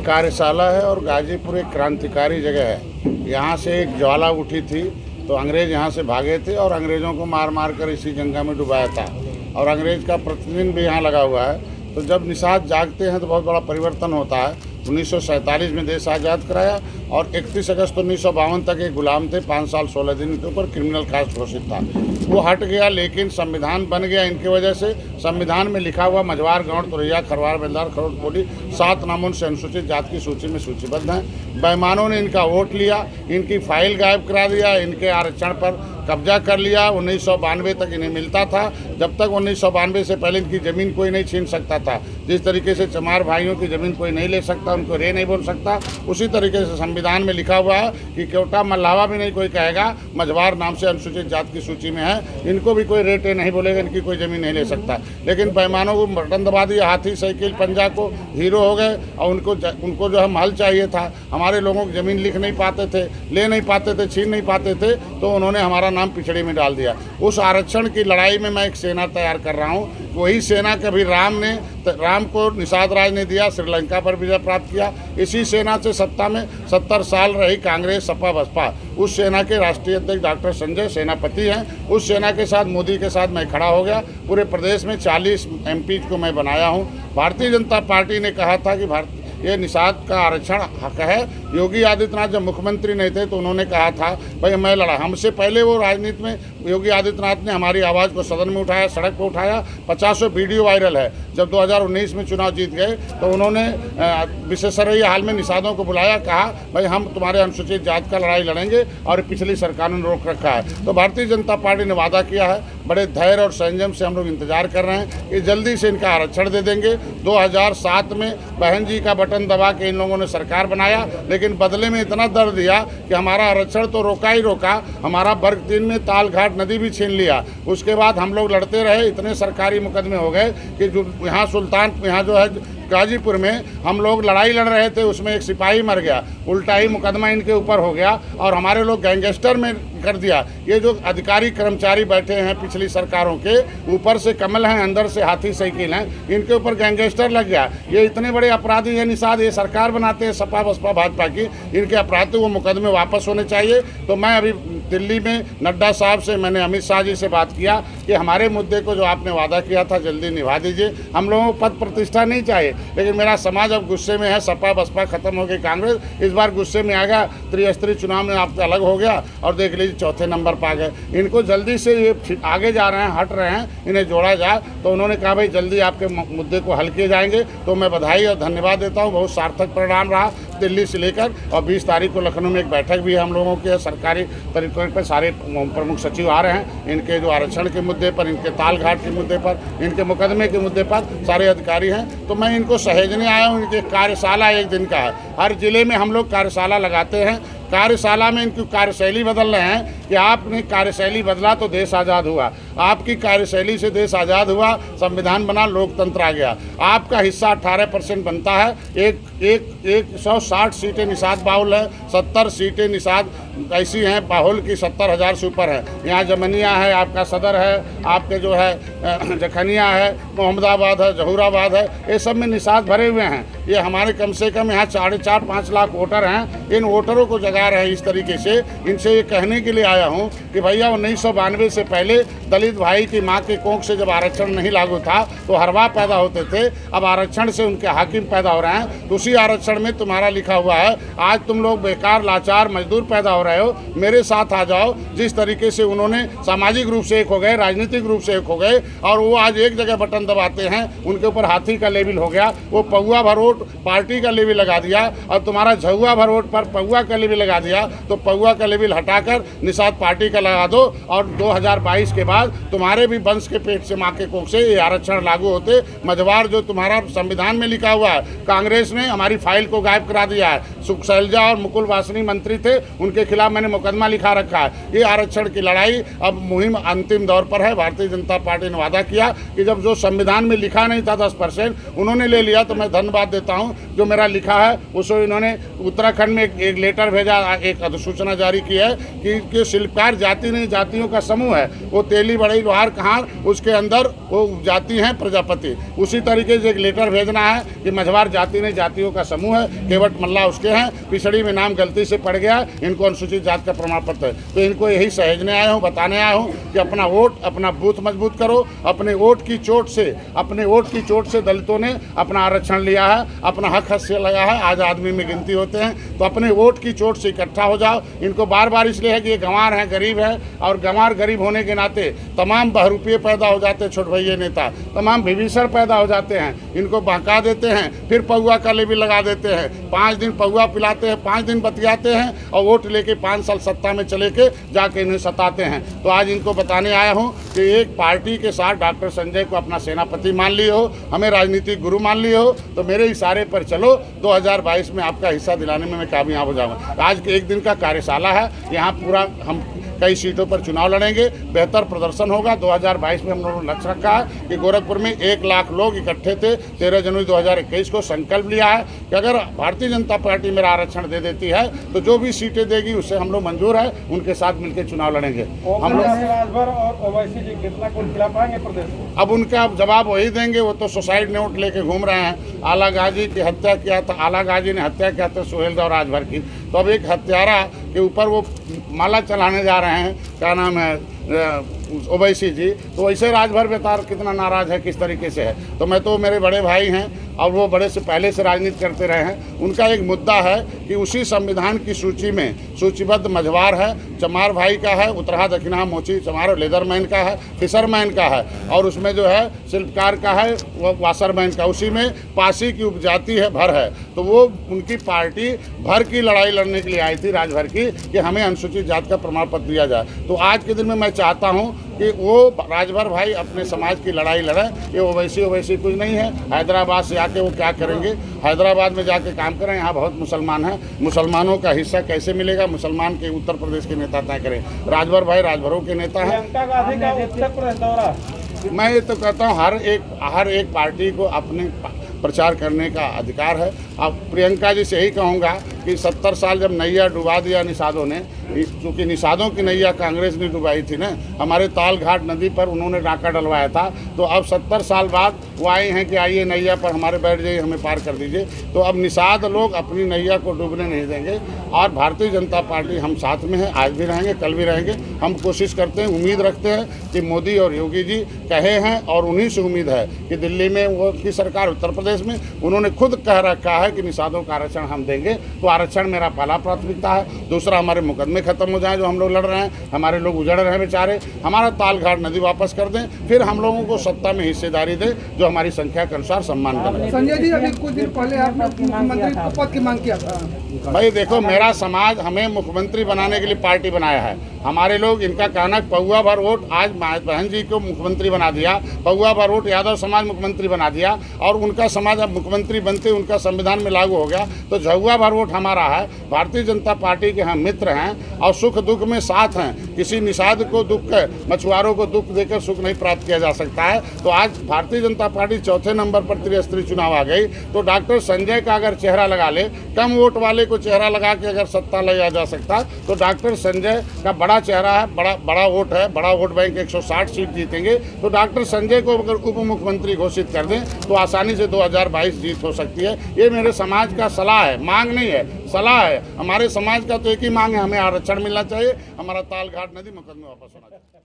कार्यशाला है और गाजीपुर एक क्रांतिकारी जगह है। यहाँ से एक ज्वाला उठी थी तो अंग्रेज़ यहाँ से भागे थे और अंग्रेज़ों को मार मार कर इसी गंगा में डुबाया था और अंग्रेज़ का प्रतिदिन भी यहाँ लगा हुआ है। तो जब निषाद जागते हैं तो बहुत बड़ा परिवर्तन होता है। 1947 में देश आज़ाद कराया और 31 अगस्त 1952 तक एक गुलाम थे, 5 साल 16 दिन के ऊपर क्रिमिनल कास्ट घोषित था। वो हट गया, लेकिन संविधान बन गया इनकी वजह से। संविधान में लिखा हुआ मझवार, गौंड, तुरैया, खरवार, बेलदार, खरोट, कोली 7 नामों से अनुसूचित जाति की सूची में सूचीबद्ध हैं। बेईमानों ने इनका वोट लिया, इनकी फाइल गायब करा दिया, इनके आरक्षण पर कब्जा कर लिया। 1992 तक इन्हें मिलता था, जब तक 1992 से पहले इनकी ज़मीन कोई नहीं छीन सकता था। जिस तरीके से चमार भाइयों की ज़मीन कोई नहीं ले सकता, उनको रे नहीं बोल सकता, उसी तरीके से संविधान में लिखा हुआ है कि केवटा मल्लावा भी नहीं कोई कहेगा, मझवार नाम से अनुसूचित जाति की सूची में है, इनको भी कोई रेट नहीं बोलेगा, इनकी कोई ज़मीन नहीं ले सकता। लेकिन बेईमानों को बटन दबा दिया, हाथी साइकिल पंजा को हीरो हो गए और उनको जो है महल चाहिए था। हमारे लोगों की ज़मीन लिख नहीं पाते थे, ले नहीं पाते थे, छीन नहीं पाते थे, तो उन्होंने हमारा नाम पिछड़े में डाल दिया। उस आरक्षण की लड़ाई में मैं एक सेना तैयार कर रहा हूँ। वही सेना कभी राम को निषाद राज ने दिया, श्रीलंका पर विजय प्राप्त किया। इसी सेना से सत्ता में 70 साल रही कांग्रेस, सपा, बसपा। उस सेना के राष्ट्रीय अध्यक्ष डॉक्टर संजय सेनापति हैं। उस सेना के साथ मोदी के साथ मैं खड़ा हो गया। पूरे प्रदेश में 40 MP को मैं बनाया हूँ। भारतीय जनता पार्टी ने कहा था कि ये निषाद का आरक्षण हक है। योगी आदित्यनाथ जब मुख्यमंत्री नहीं थे तो उन्होंने कहा था भाई मैं लड़ा। हमसे पहले वो राजनीति में योगी आदित्यनाथ ने हमारी आवाज़ को सदन में उठाया, सड़क पर उठाया। 50 वीडियो वायरल है। जब 2019 में चुनाव जीत गए तो उन्होंने विशेषज्ञ हाल में निषादों को बुलाया, कहा भाई हम तुम्हारे अनुसूचित जाति का लड़ाई लड़ेंगे और पिछली सरकारों ने रोक रखा है। तो भारतीय जनता पार्टी ने वादा किया है, बड़े धैर्य और संयम से हम लोग इंतजार कर रहे हैं कि जल्दी से इनका आरक्षण दे देंगे। 2007 में बहन जी का बटन दबा के इन लोगों ने सरकार बनाया, लेकिन बदले में इतना दर्द दिया कि हमारा आरक्षण तो रोका ही रोका, हमारा वर्ग 3 में तालघाट नदी भी छीन लिया। उसके बाद हम लोग लड़ते रहे, इतने सरकारी मुकदमे हो गए कि जो यहाँ जो है गाजीपुर में हम लोग लड़ाई लड़ रहे थे, उसमें एक सिपाही मर गया, उल्टा ही मुकदमा इनके ऊपर हो गया और हमारे लोग गैंगस्टर में कर दिया। ये जो अधिकारी कर्मचारी बैठे हैं पिछली सरकारों के, ऊपर से कमल हैं, अंदर से हाथी साइकिल हैं, इनके ऊपर गैंगस्टर लग गया। ये इतने बड़े अपराधी हैं निषाद, ये सरकार बनाते हैं सपा बसपा भाजपा की, इनके अपराधी वो मुकदमे वापस होने चाहिए। तो मैं अभी दिल्ली में नड्डा साहब से, मैंने अमित शाह जी से बात किया कि हमारे मुद्दे को जो आपने वादा किया था जल्दी निभा दीजिए। हम लोगों को पद प्रतिष्ठा नहीं चाहिए, लेकिन मेरा समाज अब गुस्से में है। सपा बसपा खत्म हो गई, कांग्रेस इस बार गुस्से में आ गया। त्रिस्तरीय चुनाव में आपका अलग हो गया और देख लीजिए 4थे नंबर पर आ गए। इनको जल्दी से ये आगे जा रहे हैं, हट रहे हैं, इन्हें जोड़ा जाए। तो उन्होंने कहा भाई जल्दी आपके मुद्दे को हल किए जाएंगे। तो मैं बधाई और धन्यवाद देता हूँ। बहुत सार्थक परिणाम रहा दिल्ली से लेकर, और 20 तारीख को लखनऊ में एक बैठक भी है हम लोगों के सरकारी तरीकों पर। सारे प्रमुख सचिव आ रहे हैं। इनके जो आरक्षण के मुद्दे पर, इनके तालघाट के मुद्दे पर, इनके मुकदमे के मुद्दे पर सारे अधिकारी हैं। तो मैं इनको सहेजने आया हूँ। इनकी कार्यशाला 1 दिन का है। हर जिले में हम लोग कार्यशाला लगाते हैं। कार्यशाला में इनकी कार्यशैली बदल रहे हैं कि आपने कार्यशैली बदला तो देश आज़ाद हुआ, आपकी कार्यशैली से देश आज़ाद हुआ, संविधान बना, लोकतंत्र आ गया। आपका हिस्सा 18% बनता है। 160 सीटें निषाद बाहुल है, 70 सीटें निषाद ऐसी हैं बाहुल की 70,000 से ऊपर है। यहाँ जमनिया है, आपका सदर है, आपके जो है जखनिया है, मोहम्मदाबाद है, जहूराबाद है, ये सब में निषाद भरे हुए हैं। ये हमारे कम से कम यहाँ 4.5-5 लाख वोटर हैं। इन वोटरों को जगा रहे हैं इस तरीके से। इनसे ये कहने के लिए आया हूँ कि भैया 1992 से पहले दलित भाई की माँ के कोख से जब आरक्षण नहीं लागू था तो हरवा पैदा होते थे। अब आरक्षण से उनके हाकिम पैदा हो रहे हैं। तो उसी आरक्षण में तुम्हारा लिखा हुआ है, आज तुम लोग बेकार लाचार मजदूर पैदा हो रहे हो, मेरे साथ आ जाओ। जिस तरीके से उन्होंने सामाजिक रूप से एक हो गए, राजनीतिक रूप से एक हो गए, और वो आज एक जगह बटन दबाते हैं, उनके ऊपर हाथी का लेबल हो गया। वो पौआ भरोट पार्टी का लेबल लगा दिया और तुम्हारा झुआ भरोट पर पौआ का लेबल लगा दिया। तो पौआ का लेबल हटाकर निषाद पार्टी का लगा दो और 2022 के बाद तुम्हारे भी वंश के पेट से, माँ के कोख से ये आरक्षण लागू होते। मझवार जो तुम्हारा संविधान में लिखा हुआ है, कांग्रेस ने हमारी फाइल को गायब करा दिया है। सुख सैलजा और मुकुल वासनी मंत्री थे, उनके खिलाफ मैंने मुकदमा लिखा रखा है। ये आरक्षण की लड़ाई अब मुहिम अंतिम दौर पर है। भारतीय जनता पार्टी ने वादा किया कि जब जो संविधान में लिखा नहीं था 10% उन्होंने ले लिया, तो मैं धन्यवाद देता हूँ। जो मेरा लिखा है उसको इन्होंने उत्तराखंड में एक लेटर भेजा, एक अधिसूचना जारी की है कि शिल्पकार जाति नहीं जातियों का समूह है। वो तेली बड़ई लोहार कहार उसके अंदर वो जाति हैं प्रजापति। उसी तरीके से एक लेटर भेजना है कि मझवार जाति नहीं जातियों का समूह है, केवट मल्ला उसके हैं, पिछड़ी में नाम गलती से पड़ गया, इनको अनुसूचित जाति का प्रमाण पत्र है। तो इनको यही सहेजने आया हूँ, बताने आया हूँ कि अपना वोट अपना बूथ मजबूत करो। अपने वोट की चोट से दलितों ने अपना आरक्षण लिया है, अपना हक से लगा है, आज आदमी में गिनती होते हैं। तो अपने वोट की चोट से इकट्ठा हो जाओ। इनको बार बार इसलिए है कि ये गंवार हैं, गरीब है, और गंवार गरीब होने के नाते तमाम बहरूपिये पैदा हो जाते हैं, छोट भैया नेता तमाम विभीषण पैदा हो जाते हैं। इनको बहका देते हैं, फिर पौआ का लेवी लगा देते हैं, 5 दिन पौआ पिलाते हैं, 5 दिन बतियाते हैं और वोट लेके 5 साल सत्ता में चले के जाके इन्हें सताते हैं। तो आज इनको बताने आया हूँ कि एक पार्टी के साथ डॉक्टर संजय को अपना सेनापति मान लिए हो, हमें राजनीतिक गुरु मान लिए हो, तो मेरे इशारे पर चलो। 2022 में आपका हिस्सा दिलाने में मैं कामयाब हो जाऊँगा। आज के एक दिन का कार्यशाला है, यहाँ पूरा हम कई सीटों पर चुनाव लड़ेंगे, बेहतर प्रदर्शन होगा। 2022 में हम लोगों ने लक्ष्य रखा है कि गोरखपुर में 1 लाख लोग इकट्ठे थे। 13 जनवरी 2021 को संकल्प लिया है कि अगर भारतीय जनता पार्टी मेरा आरक्षण दे देती है तो जो भी सीटें देगी उससे हम लोग मंजूर है, उनके साथ मिलकर चुनाव लड़ेंगे। हम लोग अब उनका जवाब वही देंगे, वो तो सुसाइड नोट लेके घूम रहे हैं। आला गाजी की हत्या किया था, आला गाजी ने हत्या किया था सुहेल और राजभर की। तो अब एक हत्यारा के ऊपर वो माला चलाने जा रहे हैं, क्या नाम है ओवैसी जी, तो वैसे राजभर बेतार कितना नाराज़ है, किस तरीके से है। तो मैं तो मेरे बड़े भाई हैं और वो बड़े से पहले से राजनीति करते रहे हैं। उनका एक मुद्दा है कि उसी संविधान की सूची में सूचीबद्ध मझवार है, चमार भाई का है, उतराहा दक्षिणा मोची चमार लेदरमैन का है, फिशरमैन का है, और उसमें जो है शिल्पकार का है वो वाशरमैन का, उसी में पासी की उपजाति है, भर है। तो वो उनकी पार्टी भर की लड़ाई लड़ने के लिए आई थी राजभर की, कि हमें अनुसूचित जाति का प्रमाण पत्र दिया जाए। तो आज के दिन में मैं चाहता हूँ कि वो राजभर भाई अपने समाज की लड़ाई लड़ें। ये ओवैसी कुछ नहीं है। हैदराबाद से आके वो क्या करेंगे, हैदराबाद में जाके काम करें। यहाँ बहुत मुसलमान हैं, मुसलमानों का हिस्सा कैसे मिलेगा, मुसलमान के उत्तर प्रदेश के नेता तय करें। राजभर भाई राजभरों के नेता हैं। मैं ये तो कहता हूँ हर एक पार्टी को अपने प्रचार करने का अधिकार है। अब प्रियंका जी से यही कहूँगा कि 70 साल जब नैया डुबा दिया निषादों ने, क्योंकि निषादों की नैया कांग्रेस ने डुबाई थी ना, हमारे तालघाट नदी पर उन्होंने डाका डलवाया था। तो अब 70 साल बाद वो आए हैं कि आइए नैया पर हमारे बैठ जाइए, हमें पार कर दीजिए। तो अब निषाद लोग अपनी नैया को डूबने नहीं देंगे। और भारतीय जनता पार्टी हम साथ में हैं, आज भी रहेंगे, कल भी रहेंगे। हम कोशिश करते हैं, उम्मीद रखते हैं कि मोदी और योगी जी कहे हैं, और उन्हीं से उम्मीद है कि दिल्ली में वो की सरकार, उत्तर प्रदेश में उन्होंने खुद कह रखा है कि निषादों का आरक्षण हम देंगे। तो आरक्षण मेरा पहला प्राथमिकता है। दूसरा, हमारे मुकदमे खत्म हो जाए जो हम लोग लड़ रहे हैं, हमारे लोग उजड़ रहे हैं बेचारे, हमारा तालघाट नदी वापस कर दें, फिर हम लोगों को सत्ता में हिस्सेदारी दें जो हमारी संख्या के अनुसार सम्मान करें। संजय जी, अभी कुछ दिन पहले आपने मुख्यमंत्री पद की मांग किया था। भाई देखो, मेरा समाज हमें मुख्यमंत्री बनाने के लिए पार्टी बनाया है। हमारे लोग, इनका कहना पौआ भर वोट आज बहन जी को मुख्यमंत्री बना दिया, पौआ भर वोट यादव समाज मुख्यमंत्री बना दिया, और उनका समाज अब मुख्यमंत्री बनते उनका संविधान में लागू हो गया। तो झुआ भर वोट हमारा है। भारतीय जनता पार्टी के हम मित्र हैं और सुख दुख में साथ हैं। किसी निषाद को दुख, मछुआरों को दुख देकर सुख नहीं प्राप्त किया जा सकता है। तो आज भारतीय जनता पार्टी चौथे नंबर पर त्रिस्तरीय चुनाव आ गई। तो डॉक्टर संजय का अगर चेहरा लगा ले, कम वोट वाले को चेहरा लगा के अगर सत्ता लिया जा सकता, तो डॉक्टर संजय का बड़ा चेहरा है, बड़ा वोट है, बड़ा वोट बैंक, 160 सीट जीतेंगे। तो डॉक्टर संजय को अगर उप मुख्यमंत्री घोषित कर दें तो आसानी से 2022 जीत हो सकती है। ये मेरे समाज का सलाह है, मांग नहीं है, सलाह है। हमारे समाज का तो एक ही मांग है, हमें आरक्षण मिलना चाहिए, हमारा तालघाट नदी मुकदमे वापस होना चाहिए।